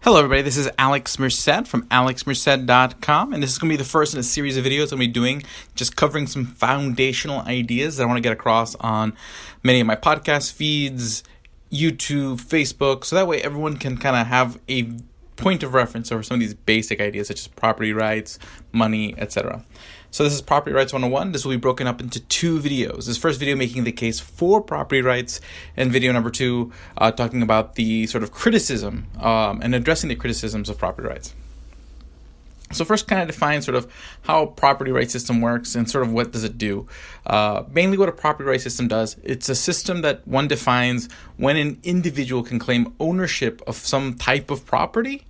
Hello everybody, this is Alex Merced from alexmerced.com, and this is going to be the first in a series of videos I'm going to be doing, just covering some foundational ideas that I want to get across on many of my podcast feeds, YouTube, Facebook, so that way everyone can kind of have a point of reference over some of these basic ideas such as property rights, money, etc. So this is Property Rights 101. This will be broken up into two videos. This first video making the case for property rights, and video number two talking about the sort of criticism and addressing the criticisms of property rights. So first, kind of define sort of how a property rights system works and sort of what does it do. Mainly what a property rights system does, it's a system that one defines when an individual can claim ownership of some type of property,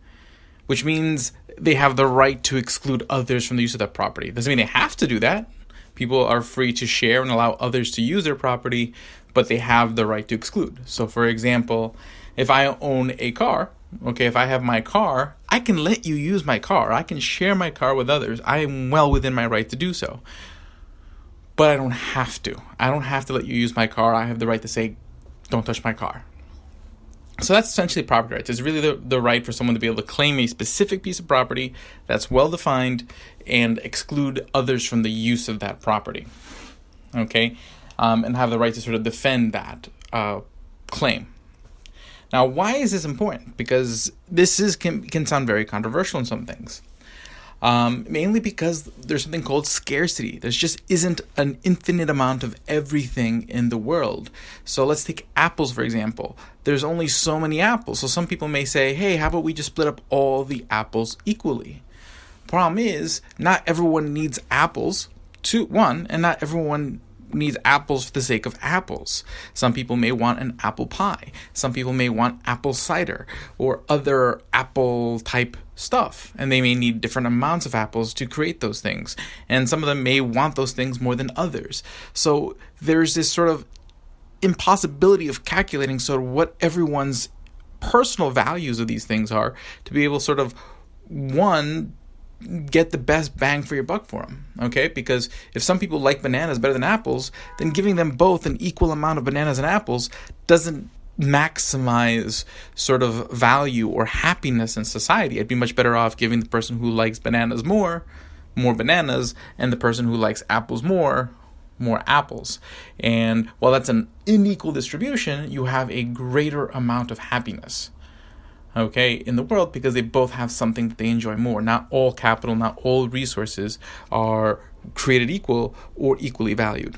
which means they have the right to exclude others from the use of that property. Doesn't mean they have to do that. People are free to share and allow others to use their property, but they have the right to exclude. So for example, if I own a car, if I have my car, I can let you use my car. I can share my car with others. I am well within my right to do so. But I don't have to. I don't have to let you use my car. I have the right to say, don't touch my car. So that's essentially property rights. It's really the right for someone to be able to claim a specific piece of property that's well defined and exclude others from the use of that property. And have the right to sort of defend that claim. Now, why is this important? Because this can sound very controversial in some things. Mainly because there's something called scarcity. There just isn't an infinite amount of everything in the world. So let's take apples, for example. There's only so many apples. So some people may say, hey, how about we just split up all the apples equally? Problem is, not everyone needs apples, and not everyone needs apples for the sake of apples. Some people may want an apple pie. Some people may want apple cider or other apple type stuff, and they may need different amounts of apples to create those things, and some of them may want those things more than others. So there's this sort of impossibility of calculating sort of what everyone's personal values of these things are to be able to sort of get the best bang for your buck for them, because if some people like bananas better than apples, then giving them both an equal amount of bananas and apples doesn't maximize sort of value or happiness in society. I'd be much better off giving the person who likes bananas more bananas, and the person who likes apples more apples. And while that's an unequal distribution, you have a greater amount of happiness in the world, because they both have something that they enjoy more. Not all capital, not all resources are created equal or equally valued.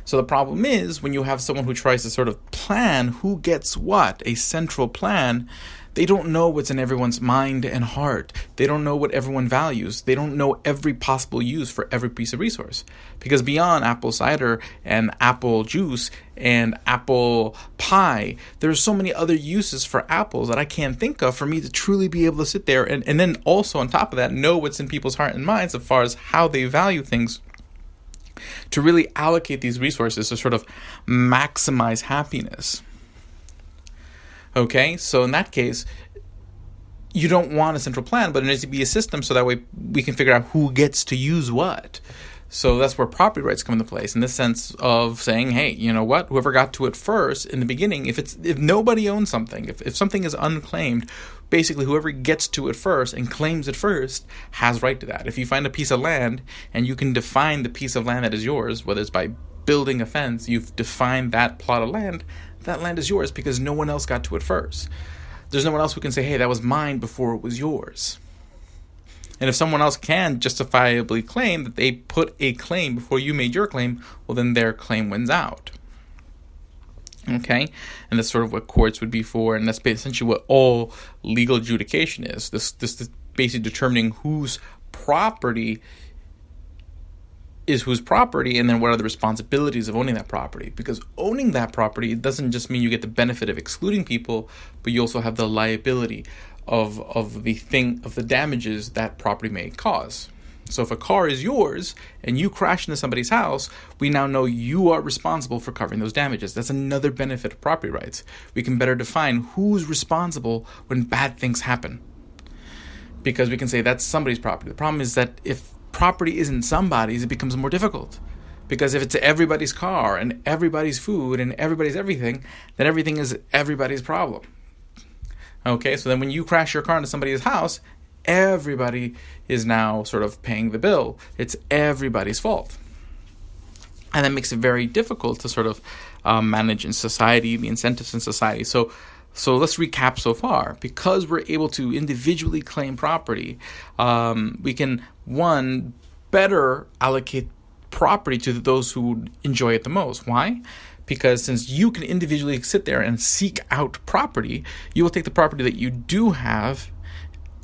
So the problem is when you have someone who tries to sort of plan who gets what, a central plan, they don't know what's in everyone's mind and heart. They don't know what everyone values. They don't know every possible use for every piece of resource. Because beyond apple cider and apple juice and apple pie, there's so many other uses for apples that I can't think of for me to truly be able to sit there and then also on top of that know what's in people's heart and minds as far as how they value things, to really allocate these resources to sort of maximize happiness. So in that case, you don't want a central plan, but it needs to be a system so that way we can figure out who gets to use what. So that's where property rights come into place, in the sense of saying, hey, you know what, whoever got to it first in the beginning, if nobody owns something, if something is unclaimed, basically whoever gets to it first and claims it first has right to that. If you find a piece of land and you can define the piece of land that is yours, whether it's by building a fence, you've defined that plot of land, that land is yours because no one else got to it first. There's no one else who can say, hey, that was mine before it was yours. And if someone else can justifiably claim that they put a claim before you made your claim, well, then their claim wins out. And that's sort of what courts would be for, and that's essentially what all legal adjudication is. This basically determining whose property is whose property, and then what are the responsibilities of owning that property. Because owning that property doesn't just mean you get the benefit of excluding people, but you also have the liability of the damages that property may cause. So if a car is yours and you crash into somebody's house, we now know you are responsible for covering those damages. That's another benefit of property rights. We can better define who's responsible when bad things happen, because we can say that's somebody's property. The problem is that if property isn't somebody's, it becomes more difficult. Because if it's everybody's car and everybody's food and everybody's everything, then everything is everybody's problem. Okay, so then when you crash your car into somebody's house, everybody is now sort of paying the bill. It's everybody's fault. And that makes it very difficult to sort of manage in society, the incentives in society. So let's recap so far. Because we're able to individually claim property, we can, one, better allocate property to those who enjoy it the most. Why? Because since you can individually sit there and seek out property, you will take the property that you do have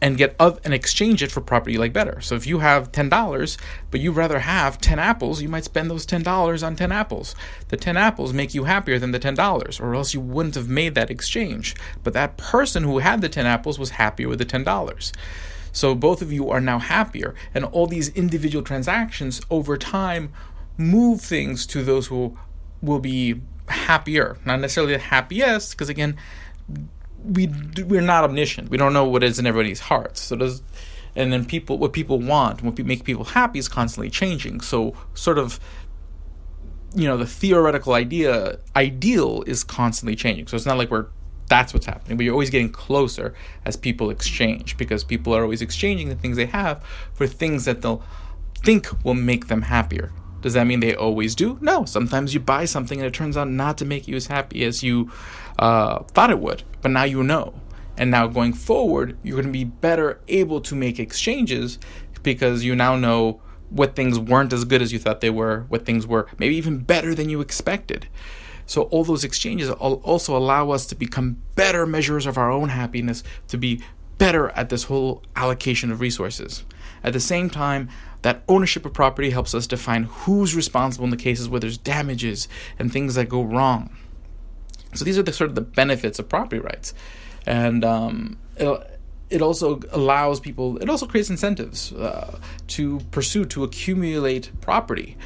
and and exchange it for property you like better. So if you have $10, but you rather have 10 apples, you might spend those $10 on 10 apples. The 10 apples make you happier than the $10, or else you wouldn't have made that exchange. But that person who had the 10 apples was happier with the $10. So both of you are now happier, and all these individual transactions over time move things to those who will be happier. Not necessarily the happiest, because again, we're not omniscient. We don't know what is in everybody's hearts. And then what people want, what make people happy is constantly changing. So sort of, the theoretical ideal is constantly changing. So it's not like that's what's happening, but you're always getting closer as people exchange, because people are always exchanging the things they have for things that they'll think will make them happier. Does that mean they always do? No. Sometimes you buy something and it turns out not to make you as happy as you thought it would, but now you know. And now going forward, you're going to be better able to make exchanges because you now know what things weren't as good as you thought they were, what things were maybe even better than you expected. So all those exchanges also allow us to become better measures of our own happiness, to be better at this whole allocation of resources. At the same time, that ownership of property helps us define who's responsible in the cases where there's damages and things that go wrong. So these are the sort of the benefits of property rights. And it also allows people, it also creates incentives to accumulate property.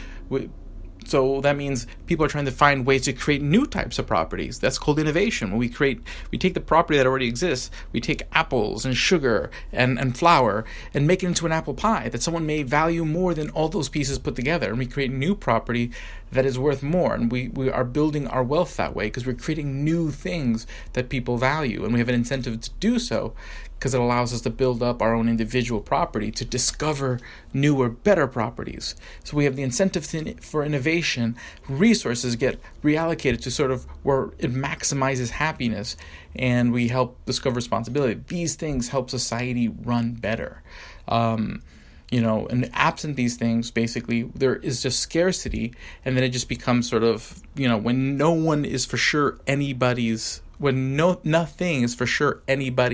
So that means people are trying to find ways to create new types of properties. That's called innovation. When we take the property that already exists, we take apples and sugar and flour and make it into an apple pie that someone may value more than all those pieces put together. And we create new property that is worth more. And we are building our wealth that way because we're creating new things that people value. And we have an incentive to do so because it allows us to build up our own individual property, to discover newer, better properties. So we have the incentive for innovation. Resources get reallocated to sort of where it maximizes happiness, and we help discover responsibility. These things help society run better. And absent these things, basically, there is just scarcity, and then it just becomes sort of, when nothing is for sure anybody's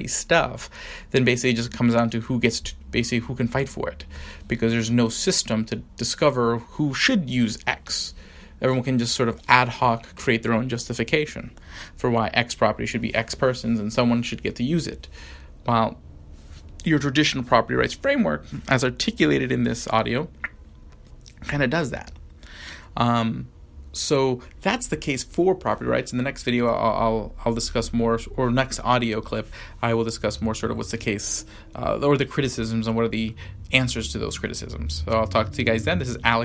stuff, then basically it just comes down to who can fight for it, because there's no system to discover who should use X. Everyone can just sort of ad hoc create their own justification for why X property should be X persons and someone should get to use it. While your traditional property rights framework, as articulated in this audio, kind of does that. So that's the case for property rights. In the next video, I'll discuss more, or next audio clip, I will discuss more sort of what's the case, or the criticisms and what are the answers to those criticisms. So I'll talk to you guys then. This is Alex.